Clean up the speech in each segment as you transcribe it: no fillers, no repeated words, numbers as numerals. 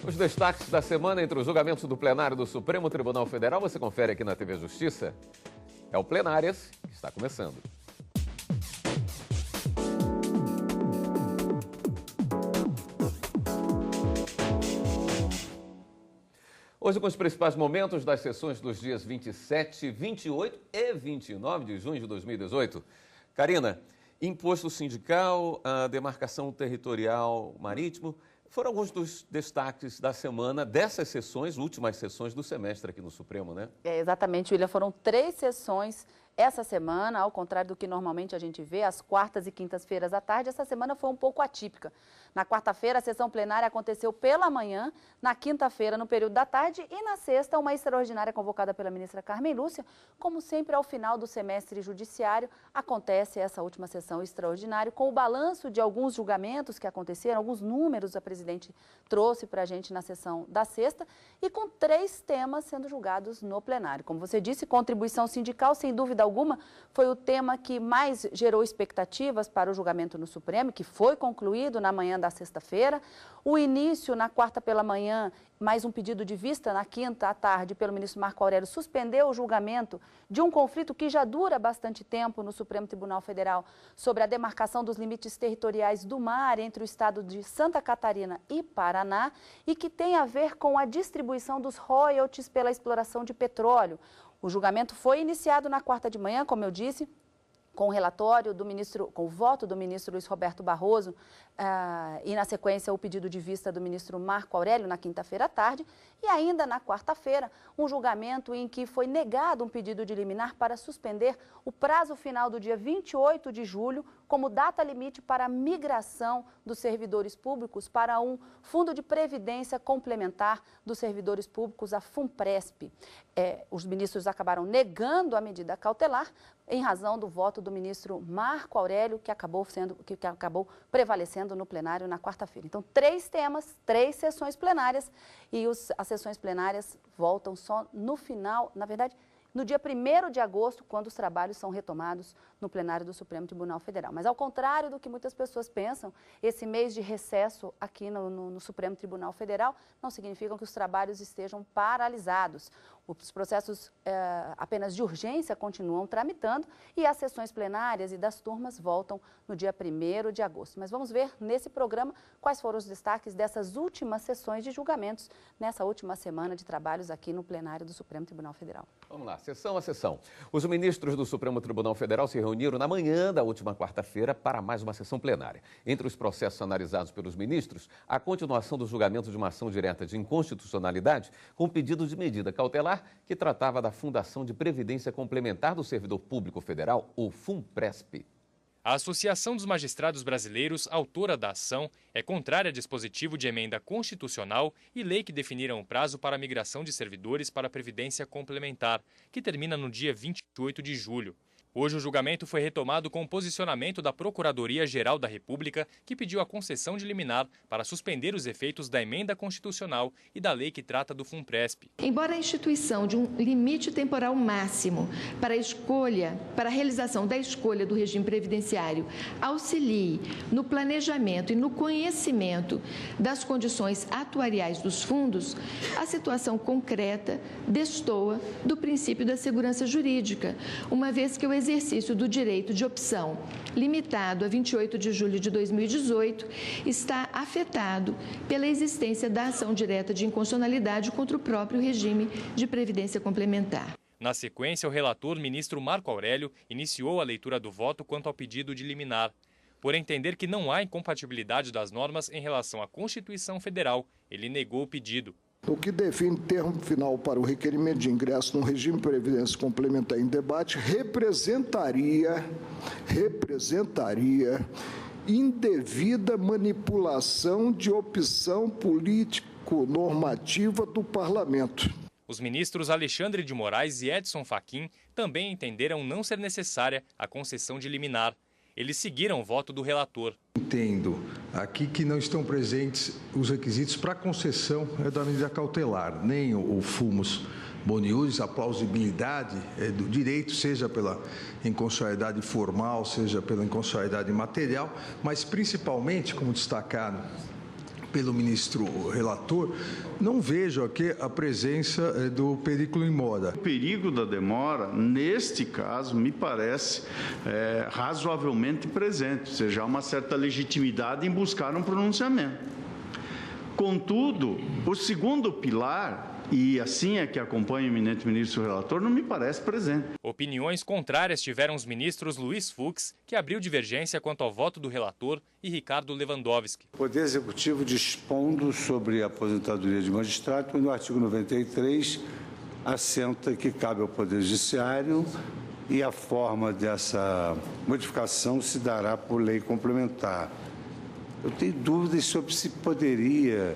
Os destaques da semana entre os julgamentos do plenário do Supremo Tribunal Federal, você confere aqui na TV Justiça. É o Plenárias que está começando. Hoje com os principais momentos das sessões dos dias 27, 28 e 29 de junho de 2018. Karina, imposto sindical, a demarcação territorial marítimo, foram alguns dos destaques da semana dessas sessões, últimas sessões do semestre aqui no Supremo, né? Exatamente, William. Foram 3 sessões essa semana, ao contrário do que normalmente a gente vê, às quartas e quintas-feiras à tarde, essa semana foi um pouco atípica. Na quarta-feira, a sessão plenária aconteceu pela manhã, na quinta-feira, no período da tarde, e na sexta, uma extraordinária convocada pela ministra Carmen Lúcia. Como sempre, ao final do semestre judiciário, acontece essa última sessão extraordinária, com o balanço de alguns julgamentos que aconteceram, alguns números a presidente trouxe para a gente na sessão da sexta, e com 3 temas sendo julgados no plenário. Como você disse, contribuição sindical, sem dúvida alguma, foi o tema que mais gerou expectativas para o julgamento no Supremo, que foi concluído na manhã da sexta-feira. O início, na quarta pela manhã, mais um pedido de vista na quinta à tarde pelo ministro Marco Aurélio, suspendeu o julgamento de um conflito que já dura bastante tempo no Supremo Tribunal Federal sobre a demarcação dos limites territoriais do mar entre o estado de Santa Catarina e Paraná e que tem a ver com a distribuição dos royalties pela exploração de petróleo. O julgamento foi iniciado na quarta de manhã, como eu disse, com o relatório do ministro, com o voto do ministro Luiz Roberto Barroso e, na sequência, o pedido de vista do ministro Marco Aurélio na quinta-feira à tarde e ainda na quarta-feira, um julgamento em que foi negado um pedido de liminar para suspender o prazo final do dia 28 de julho como data limite para a migração dos servidores públicos para um fundo de previdência complementar dos servidores públicos, a FUNPRESP. Os ministros acabaram negando a medida cautelar em razão do voto do ministro Marco Aurélio, que acabou prevalecendo no plenário na quarta-feira. Então, 3 temas, 3 sessões plenárias e as sessões plenárias voltam só no final, na verdade, no dia 1º de agosto, quando os trabalhos são retomados no plenário do Supremo Tribunal Federal. Mas, ao contrário do que muitas pessoas pensam, esse mês de recesso aqui no Supremo Tribunal Federal não significa que os trabalhos estejam paralisados. Os processos apenas de urgência continuam tramitando e as sessões plenárias e das turmas voltam no dia 1º de agosto. Mas vamos ver nesse programa quais foram os destaques dessas últimas sessões de julgamentos nessa última semana de trabalhos aqui no plenário do Supremo Tribunal Federal. Vamos lá, sessão a sessão. Os ministros do Supremo Tribunal Federal se reuniram na manhã da última quarta-feira para mais uma sessão plenária. Entre os processos analisados pelos ministros, a continuação do julgamento de uma ação direta de inconstitucionalidade com pedido de medida cautelar que tratava da Fundação de Previdência Complementar do Servidor Público Federal, o FUNPRESP. A Associação dos Magistrados Brasileiros, autora da ação, é contrária a dispositivo de emenda constitucional e lei que definiram o prazo para a migração de servidores para a Previdência Complementar, que termina no dia 28 de julho. Hoje o julgamento foi retomado com o posicionamento da Procuradoria-Geral da República, que pediu a concessão de liminar para suspender os efeitos da emenda constitucional e da lei que trata do FUNPRESP. Embora a instituição de um limite temporal máximo para a realização da escolha do regime previdenciário auxilie no planejamento e no conhecimento das condições atuariais dos fundos, a situação concreta destoa do princípio da segurança jurídica, uma vez que o exercício do direito de opção, limitado a 28 de julho de 2018, está afetado pela existência da ação direta de inconstitucionalidade contra o próprio regime de previdência complementar. Na sequência, o relator, ministro Marco Aurélio, iniciou a leitura do voto quanto ao pedido de liminar. Por entender que não há incompatibilidade das normas em relação à Constituição Federal, ele negou o pedido. O que define termo final para o requerimento de ingresso no regime de previdência complementar em debate representaria indevida manipulação de opção político-normativa do Parlamento. Os ministros Alexandre de Moraes e Edson Fachin também entenderam não ser necessária a concessão de liminar. Eles seguiram o voto do relator. Entendo aqui que não estão presentes os requisitos para concessão da medida cautelar, nem o fumus bonius, a plausibilidade do direito, seja pela inconstitucionalidade formal, seja pela inconstitucionalidade material, mas principalmente, como destacado pelo ministro relator, não vejo aqui a presença do perigo in mora. O perigo da demora, neste caso, me parece razoavelmente presente, ou seja, há uma certa legitimidade em buscar um pronunciamento. Contudo, o segundo pilar, e assim é que acompanha o eminente ministro relator, não me parece presente. Opiniões contrárias tiveram os ministros Luiz Fux, que abriu divergência quanto ao voto do relator, e Ricardo Lewandowski. O Poder Executivo dispondo sobre a aposentadoria de magistrado, no artigo 93, assenta que cabe ao Poder Judiciário e a forma dessa modificação se dará por lei complementar. Eu tenho dúvidas sobre se poderia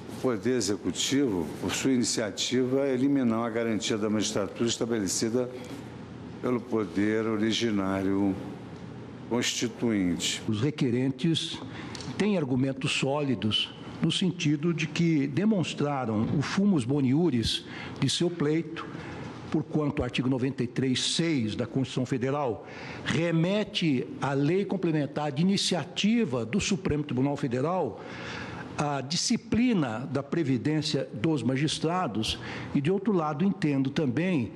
o Poder Executivo, por sua iniciativa, eliminar a garantia da magistratura estabelecida pelo Poder originário constituinte. Os requerentes têm argumentos sólidos no sentido de que demonstraram o fumus boniuris de seu pleito, porquanto o artigo 93(6) da Constituição Federal remete à lei complementar de iniciativa do Supremo Tribunal Federal a disciplina da previdência dos magistrados e, de outro lado, entendo também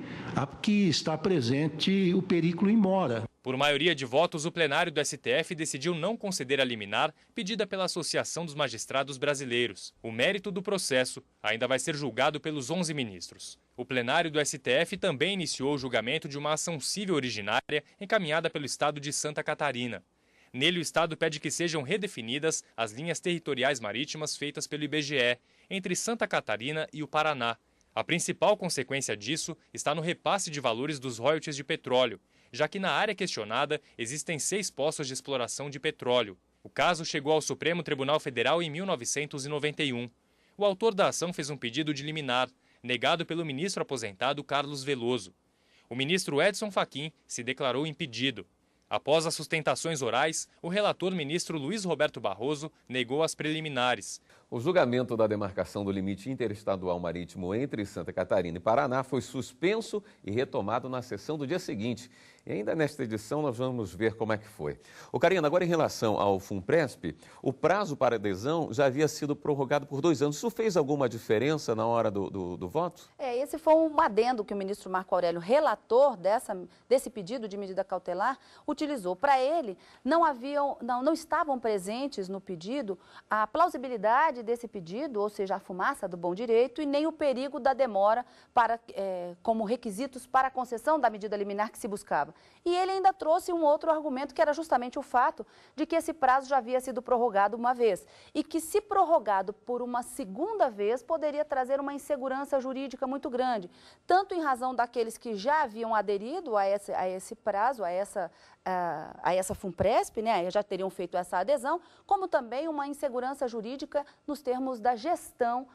que está presente o perigo in mora. Por maioria de votos, o plenário do STF decidiu não conceder a liminar pedida pela Associação dos Magistrados Brasileiros. O mérito do processo ainda vai ser julgado pelos 11 ministros. O plenário do STF também iniciou o julgamento de uma ação civil originária encaminhada pelo Estado de Santa Catarina. Nele, o Estado pede que sejam redefinidas as linhas territoriais marítimas feitas pelo IBGE entre Santa Catarina e o Paraná. A principal consequência disso está no repasse de valores dos royalties de petróleo, já que na área questionada existem 6 poços de exploração de petróleo. O caso chegou ao Supremo Tribunal Federal em 1991. O autor da ação fez um pedido de liminar, negado pelo ministro aposentado Carlos Veloso. O ministro Edson Fachin se declarou impedido. Após as sustentações orais, o relator ministro Luiz Roberto Barroso negou as preliminares. O julgamento da demarcação do limite interestadual marítimo entre Santa Catarina e Paraná foi suspenso e retomado na sessão do dia seguinte. E ainda nesta edição nós vamos ver como é que foi. Karina, agora em relação ao FUNPRESP, o prazo para adesão já havia sido prorrogado por 2 anos. Isso fez alguma diferença na hora do voto? Esse foi um adendo que o ministro Marco Aurélio, relator desse pedido de medida cautelar, utilizou. Para ele, não estavam presentes no pedido a plausibilidade desse pedido, ou seja, a fumaça do bom direito, e nem o perigo da demora como requisitos para a concessão da medida liminar que se buscava. E ele ainda trouxe um outro argumento, que era justamente o fato de que esse prazo já havia sido prorrogado uma vez e que, se prorrogado por uma segunda vez, poderia trazer uma insegurança jurídica muito grande, tanto em razão daqueles que já haviam aderido a esse prazo, a essa FUNPRESP, né, já teriam feito essa adesão, como também uma insegurança jurídica nos termos da gestão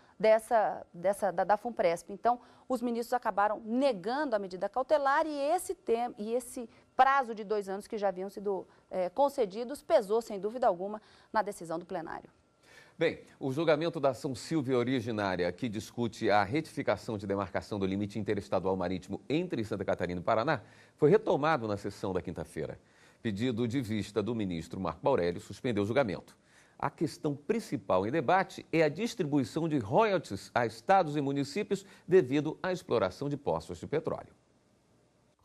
da FUNPRESP. Então, os ministros acabaram negando a medida cautelar e esse prazo de 2 anos que já haviam sido concedidos pesou, sem dúvida alguma, na decisão do plenário. Bem, o julgamento da ação civil originária, que discute a retificação de demarcação do limite interestadual marítimo entre Santa Catarina e Paraná, foi retomado na sessão da quinta-feira. Pedido de vista do ministro Marco Aurélio suspendeu o julgamento. A questão principal em debate é a distribuição de royalties a estados e municípios devido à exploração de poços de petróleo.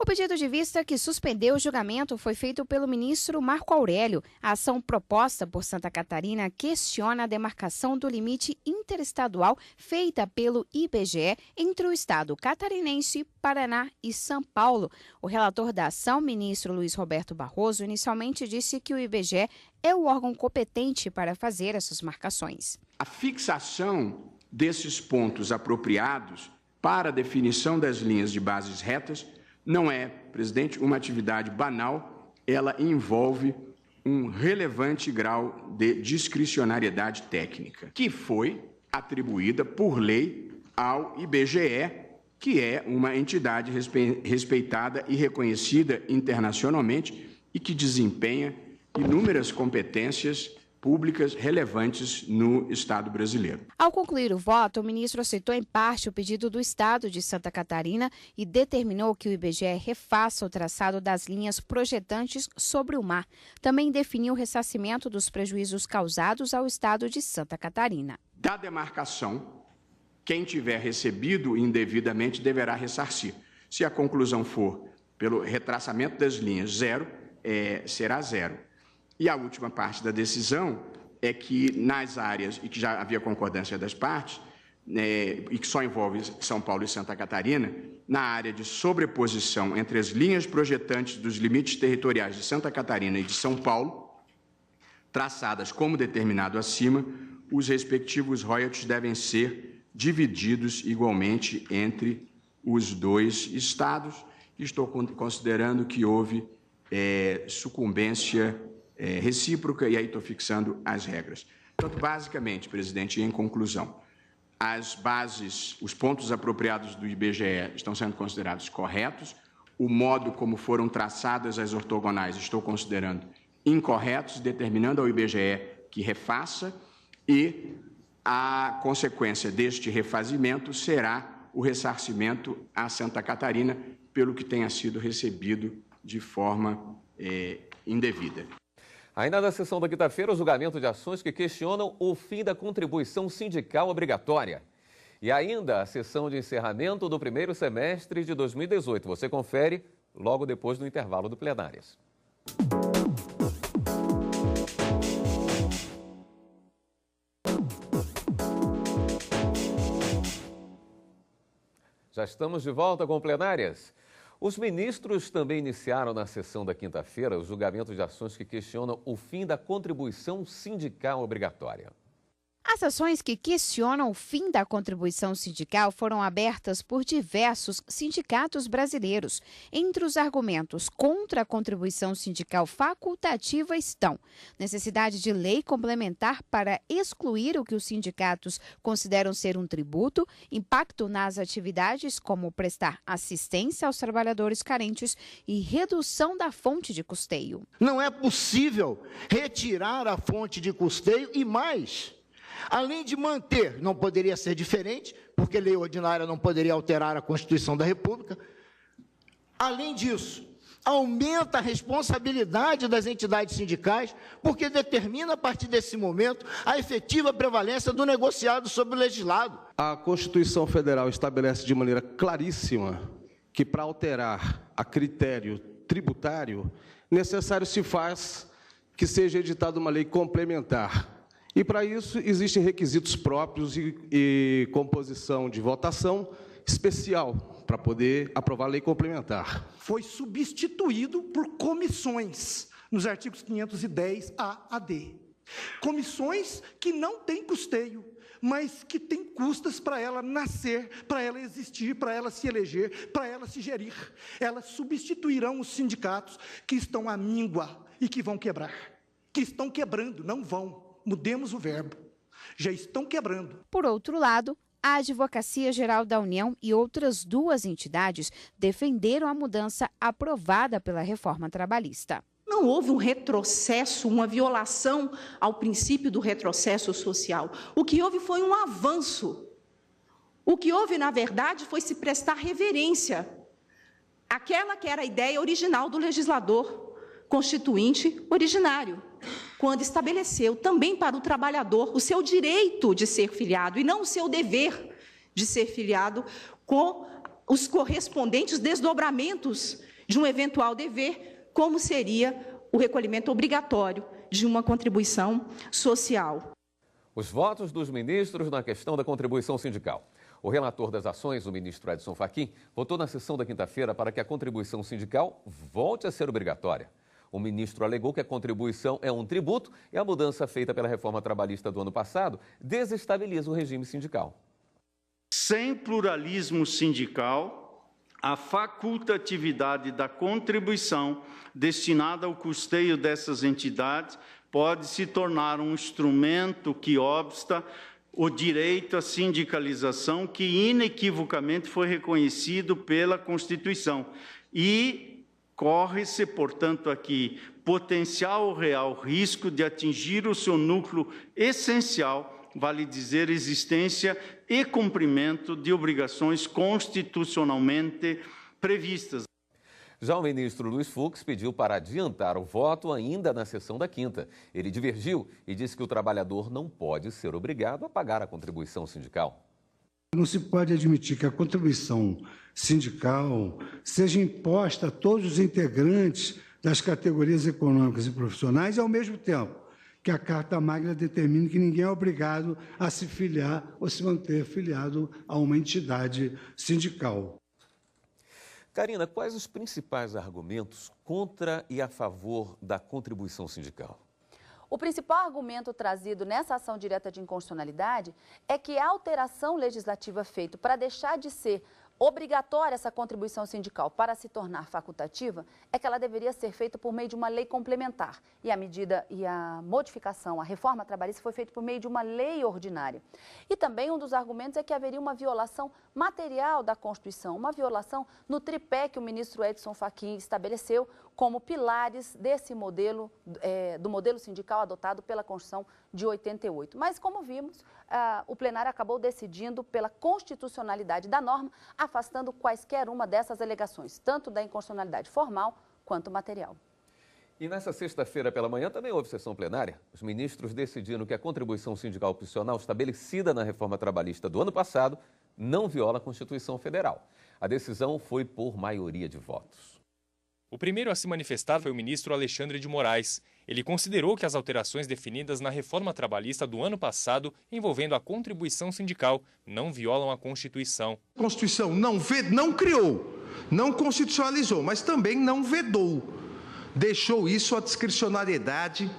O pedido de vista que suspendeu o julgamento foi feito pelo ministro Marco Aurélio. A ação proposta por Santa Catarina questiona a demarcação do limite interestadual feita pelo IBGE entre o estado catarinense, Paraná e São Paulo. O relator da ação, ministro Luiz Roberto Barroso, inicialmente disse que o IBGE é o órgão competente para fazer essas marcações. A fixação desses pontos apropriados para a definição das linhas de bases retas não é, presidente, uma atividade banal, ela envolve um relevante grau de discricionariedade técnica, que foi atribuída por lei ao IBGE, que é uma entidade respeitada e reconhecida internacionalmente e que desempenha inúmeras competências públicas relevantes no Estado brasileiro. Ao concluir o voto, o ministro aceitou em parte o pedido do Estado de Santa Catarina e determinou que o IBGE refaça o traçado das linhas projetantes sobre o mar. Também definiu o ressarcimento dos prejuízos causados ao Estado de Santa Catarina. Da demarcação, quem tiver recebido indevidamente deverá ressarcir. Se a conclusão for pelo retraçamento das linhas zero, será zero. E a última parte da decisão é que nas áreas, e que já havia concordância das partes, e que só envolve São Paulo e Santa Catarina, na área de sobreposição entre as linhas projetantes dos limites territoriais de Santa Catarina e de São Paulo, traçadas como determinado acima, os respectivos royalties devem ser divididos igualmente entre os dois estados. Estou considerando que houve sucumbência recíproca, e aí estou fixando as regras. Portanto, basicamente, presidente, em conclusão, as bases, os pontos apropriados do IBGE estão sendo considerados corretos, o modo como foram traçadas as ortogonais estou considerando incorretos, determinando ao IBGE que refaça, e a consequência deste refazimento será o ressarcimento a Santa Catarina pelo que tenha sido recebido de forma indevida. Ainda na sessão da quinta-feira, o julgamento de ações que questionam o fim da contribuição sindical obrigatória. E ainda a sessão de encerramento do primeiro semestre de 2018. Você confere logo depois do intervalo do Plenárias. Já estamos de volta com Plenárias. Os ministros também iniciaram na sessão da quinta-feira o julgamento de ações que questionam o fim da contribuição sindical obrigatória. As ações que questionam o fim da contribuição sindical foram abertas por diversos sindicatos brasileiros. Entre os argumentos contra a contribuição sindical facultativa estão necessidade de lei complementar para excluir o que os sindicatos consideram ser um tributo, impacto nas atividades como prestar assistência aos trabalhadores carentes e redução da fonte de custeio. Não é possível retirar a fonte de custeio e mais. Além de manter, não poderia ser diferente, porque lei ordinária não poderia alterar a Constituição da República. Além disso, aumenta a responsabilidade das entidades sindicais, porque determina, a partir desse momento, a efetiva prevalência do negociado sobre o legislado. A Constituição Federal estabelece de maneira claríssima que, para alterar a critério tributário, necessário se faz que seja editada uma lei complementar. E, para isso, existem requisitos próprios e composição de votação especial para poder aprovar a lei complementar. Foi substituído por comissões, nos artigos 510A a D. Comissões que não têm custeio, mas que têm custas para ela nascer, para ela existir, para ela se eleger, para ela se gerir. Elas substituirão os sindicatos que estão à míngua e que vão quebrar. Que estão quebrando, não vão. Mudemos o verbo. Já estão quebrando. Por outro lado, a Advocacia Geral da União e outras duas entidades defenderam a mudança aprovada pela reforma trabalhista. Não houve um retrocesso, uma violação ao princípio do retrocesso social. O que houve foi um avanço. O que houve, na verdade, foi se prestar reverência àquela que era a ideia original do legislador constituinte originário, quando estabeleceu também para o trabalhador o seu direito de ser filiado e não o seu dever de ser filiado, com os correspondentes desdobramentos de um eventual dever, como seria o recolhimento obrigatório de uma contribuição social. Os votos dos ministros na questão da contribuição sindical. O relator das ações, o ministro Edson Fachin, votou na sessão da quinta-feira para que a contribuição sindical volte a ser obrigatória. O ministro alegou que a contribuição é um tributo e a mudança feita pela reforma trabalhista do ano passado desestabiliza o regime sindical. Sem pluralismo sindical, a facultatividade da contribuição destinada ao custeio dessas entidades pode se tornar um instrumento que obsta o direito à sindicalização que inequivocamente foi reconhecido pela Constituição. E corre-se, portanto, aqui potencial real risco de atingir o seu núcleo essencial, vale dizer, existência e cumprimento de obrigações constitucionalmente previstas. Já o ministro Luiz Fux pediu para adiantar o voto ainda na sessão da quinta. Ele divergiu e disse que o trabalhador não pode ser obrigado a pagar a contribuição sindical. Não se pode admitir que a contribuição sindical seja imposta a todos os integrantes das categorias econômicas e profissionais e, ao mesmo tempo, que a Carta Magna determine que ninguém é obrigado a se filiar ou se manter filiado a uma entidade sindical. Karina, quais os principais argumentos contra e a favor da contribuição sindical? O principal argumento trazido nessa ação direta de inconstitucionalidade é que a alteração legislativa feita para deixar de ser obrigatória essa contribuição sindical para se tornar facultativa é que ela deveria ser feita por meio de uma lei complementar. E a medida e a modificação, a reforma trabalhista foi feita por meio de uma lei ordinária. E também um dos argumentos é que haveria uma violação material da Constituição, uma violação no tripé que o ministro Edson Fachin estabeleceu como pilares desse modelo, do modelo sindical adotado pela Constituição de 88. Mas, como vimos, o plenário acabou decidindo pela constitucionalidade da norma, afastando quaisquer uma dessas alegações, tanto da inconstitucionalidade formal quanto material. E nessa sexta-feira pela manhã também houve sessão plenária. Os ministros decidiram que a contribuição sindical opcional estabelecida na reforma trabalhista do ano passado não viola a Constituição Federal. A decisão foi por maioria de votos. O primeiro a se manifestar foi o ministro Alexandre de Moraes. Ele considerou que as alterações definidas na reforma trabalhista do ano passado, envolvendo a contribuição sindical, não violam a Constituição. A Constituição não criou, não constitucionalizou, mas também não vedou. Deixou isso à discricionariedade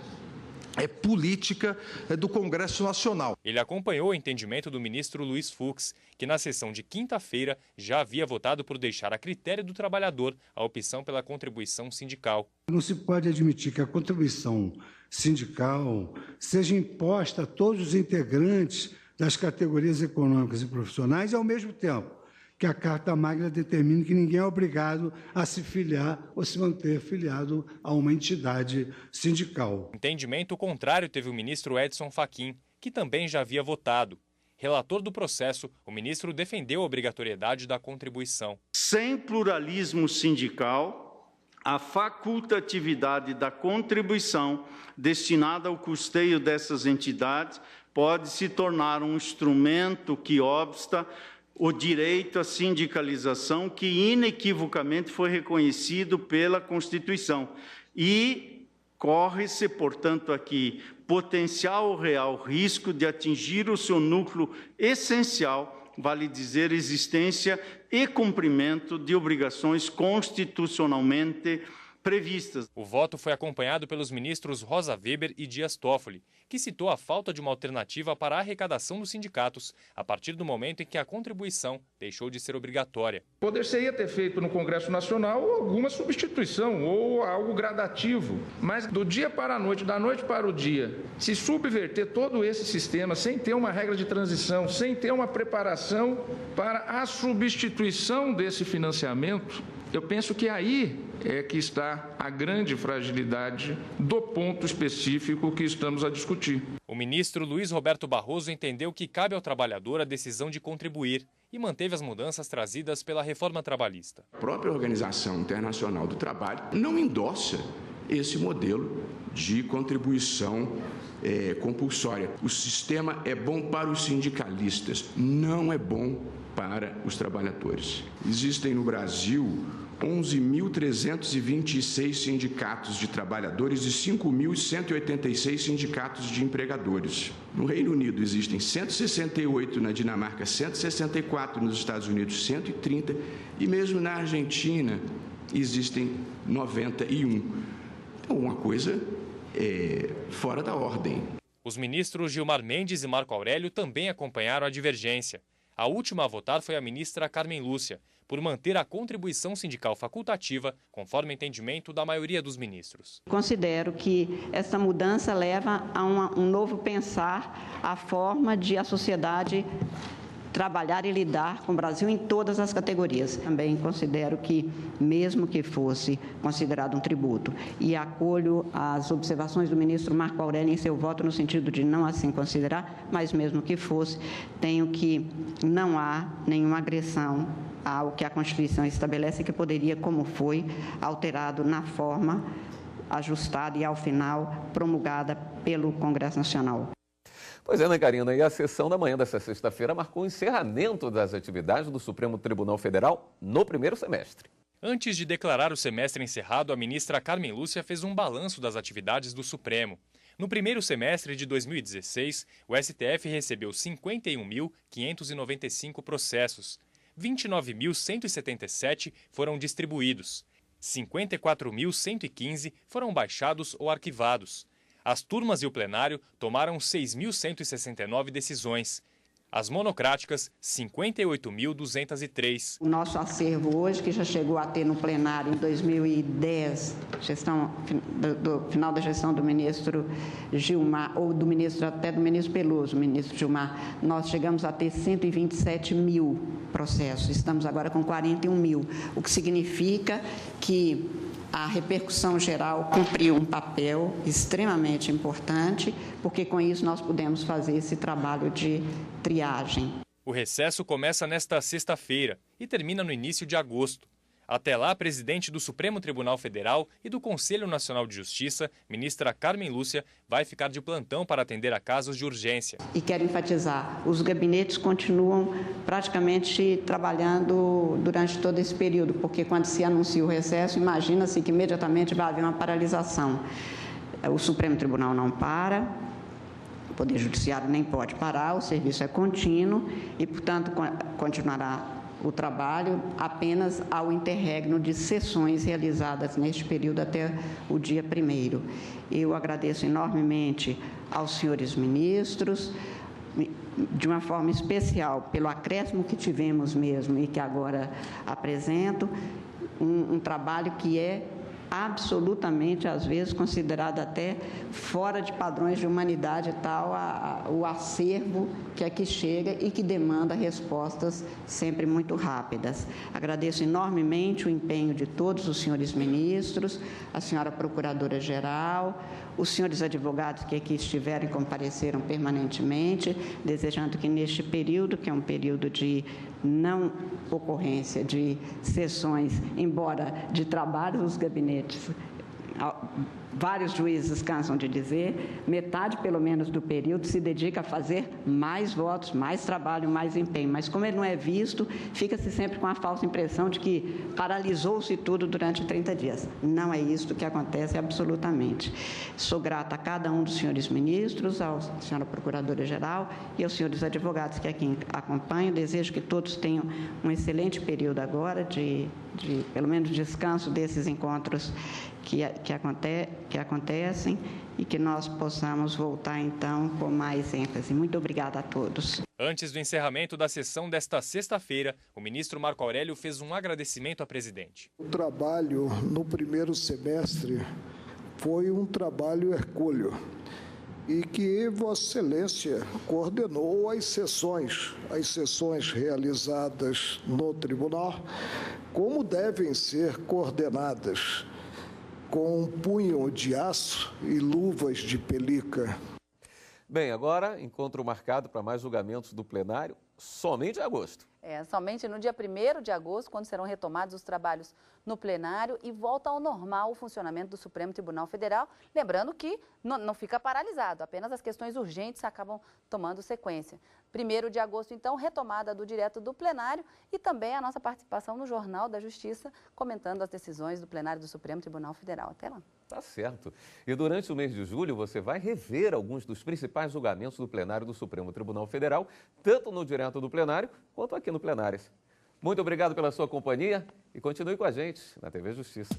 política do Congresso Nacional. Ele acompanhou o entendimento do ministro Luiz Fux, que na sessão de quinta-feira já havia votado por deixar a critério do trabalhador a opção pela contribuição sindical. Não se pode admitir que a contribuição sindical seja imposta a todos os integrantes das categorias econômicas e profissionais e, ao mesmo tempo, que a Carta Magna determine que ninguém é obrigado a se filiar ou se manter filiado a uma entidade sindical. Entendimento contrário teve o ministro Edson Fachin, que também já havia votado. Relator do processo, o ministro defendeu a obrigatoriedade da contribuição. Sem pluralismo sindical, a facultatividade da contribuição destinada ao custeio dessas entidades pode se tornar um instrumento que obsta o direito à sindicalização que inequivocamente foi reconhecido pela Constituição. E corre-se, portanto, aqui potencial real risco de atingir o seu núcleo essencial, vale dizer, existência e cumprimento de obrigações constitucionalmente previstas. O voto foi acompanhado pelos ministros Rosa Weber e Dias Toffoli, que citou a falta de uma alternativa para a arrecadação dos sindicatos a partir do momento em que a contribuição deixou de ser obrigatória. Poderia ter feito no Congresso Nacional alguma substituição ou algo gradativo, mas do dia para a noite, da noite para o dia, se subverter todo esse sistema sem ter uma regra de transição, sem ter uma preparação para a substituição desse financiamento, eu penso que aí é que está a grande fragilidade do ponto específico que estamos a discutir. O ministro Luiz Roberto Barroso entendeu que cabe ao trabalhador a decisão de contribuir e manteve as mudanças trazidas pela reforma trabalhista. A própria Organização Internacional do Trabalho não endossa esse modelo de contribuição compulsória. O sistema é bom para os sindicalistas, não é bom para os trabalhadores. Existem no Brasil 11.326 sindicatos de trabalhadores e 5.186 sindicatos de empregadores. No Reino Unido existem 168, na Dinamarca 164, nos Estados Unidos 130 e mesmo na Argentina existem 91. Então, uma coisa fora da ordem. Os ministros Gilmar Mendes e Marco Aurélio também acompanharam a divergência. A última a votar foi a ministra Carmen Lúcia, por manter a contribuição sindical facultativa, conforme entendimento da maioria dos ministros. Considero que essa mudança leva a um novo pensar a forma de a sociedade trabalhar e lidar com o Brasil em todas as categorias. Também considero que, mesmo que fosse considerado um tributo, e acolho as observações do ministro Marco Aurélio em seu voto no sentido de não assim considerar, mas mesmo que fosse, tenho que não há nenhuma agressão ao que a Constituição estabelece, que poderia, como foi, alterado na forma ajustada e, ao final, promulgada pelo Congresso Nacional. Pois é, Ana Karina, e a sessão da manhã desta sexta-feira marcou o encerramento das atividades do Supremo Tribunal Federal no primeiro semestre. Antes de declarar o semestre encerrado, a ministra Carmen Lúcia fez um balanço das atividades do Supremo. No primeiro semestre de 2016, o STF recebeu 51.595 processos. 29.177 foram distribuídos. 54.115 foram baixados ou arquivados. As turmas e o plenário tomaram 6.169 decisões. As monocráticas, 58.203. O nosso acervo hoje, que já chegou a ter no plenário em 2010, do final da gestão do ministro Gilmar, ou do ministro Peluso, ministro Gilmar, nós chegamos a ter 127 mil processos. Estamos agora com 41 mil, o que significa que a repercussão geral cumpriu um papel extremamente importante, porque com isso nós pudemos fazer esse trabalho de triagem. O recesso começa nesta sexta-feira e termina no início de agosto. Até lá, a presidente do Supremo Tribunal Federal e do Conselho Nacional de Justiça, ministra Carmen Lúcia, vai ficar de plantão para atender a casos de urgência. E quero enfatizar, os gabinetes continuam praticamente trabalhando durante todo esse período, porque quando se anuncia o recesso, imagina-se que imediatamente vai haver uma paralisação. O Supremo Tribunal não para, o Poder Judiciário nem pode parar, o serviço é contínuo e, portanto, continuará o trabalho apenas ao interregno de sessões realizadas neste período até o dia 1º. Eu agradeço enormemente aos senhores ministros, de uma forma especial pelo acréscimo que tivemos mesmo e que agora apresento, um trabalho que é absolutamente, às vezes, considerado até fora de padrões de humanidade tal, o acervo que aqui chega e que demanda respostas sempre muito rápidas. Agradeço enormemente o empenho de todos os senhores ministros, a senhora Procuradora-Geral, os senhores advogados que aqui estiveram e compareceram permanentemente, desejando que neste período, que é um período de não ocorrência de sessões, embora de trabalho nos gabinetes, vários juízes cansam de dizer, metade pelo menos do período se dedica a fazer mais votos, mais trabalho, mais empenho. Mas como ele não é visto, fica-se sempre com a falsa impressão de que paralisou-se tudo durante 30 dias. Não é isso que acontece absolutamente. Sou grata a cada um dos senhores ministros, à senhora Procuradora-Geral e aos senhores advogados que aqui acompanham. Desejo que todos tenham um excelente período agora, de pelo menos descanso desses encontros que acontecem e que nós possamos voltar, então, com mais ênfase. Muito obrigada a todos. Antes do encerramento da sessão desta sexta-feira, o ministro Marco Aurélio fez um agradecimento à presidente. O trabalho no primeiro semestre foi um trabalho hercúleo e que Vossa Excelência coordenou as sessões realizadas no tribunal, como devem ser coordenadas, com um punho de aço e luvas de pelica. Bem, agora encontro marcado para mais julgamentos do plenário somente em agosto. Somente no dia 1º de agosto, quando serão retomados os trabalhos no plenário e volta ao normal o funcionamento do Supremo Tribunal Federal. Lembrando que não fica paralisado, apenas as questões urgentes acabam tomando sequência. 1º de agosto, então, retomada do direto do plenário e também a nossa participação no Jornal da Justiça, comentando as decisões do plenário do Supremo Tribunal Federal. Até lá. Tá certo. E durante o mês de julho, você vai rever alguns dos principais julgamentos do plenário do Supremo Tribunal Federal, tanto no direto do plenário quanto aqui no Plenárias. Muito obrigado pela sua companhia e continue com a gente na TV Justiça.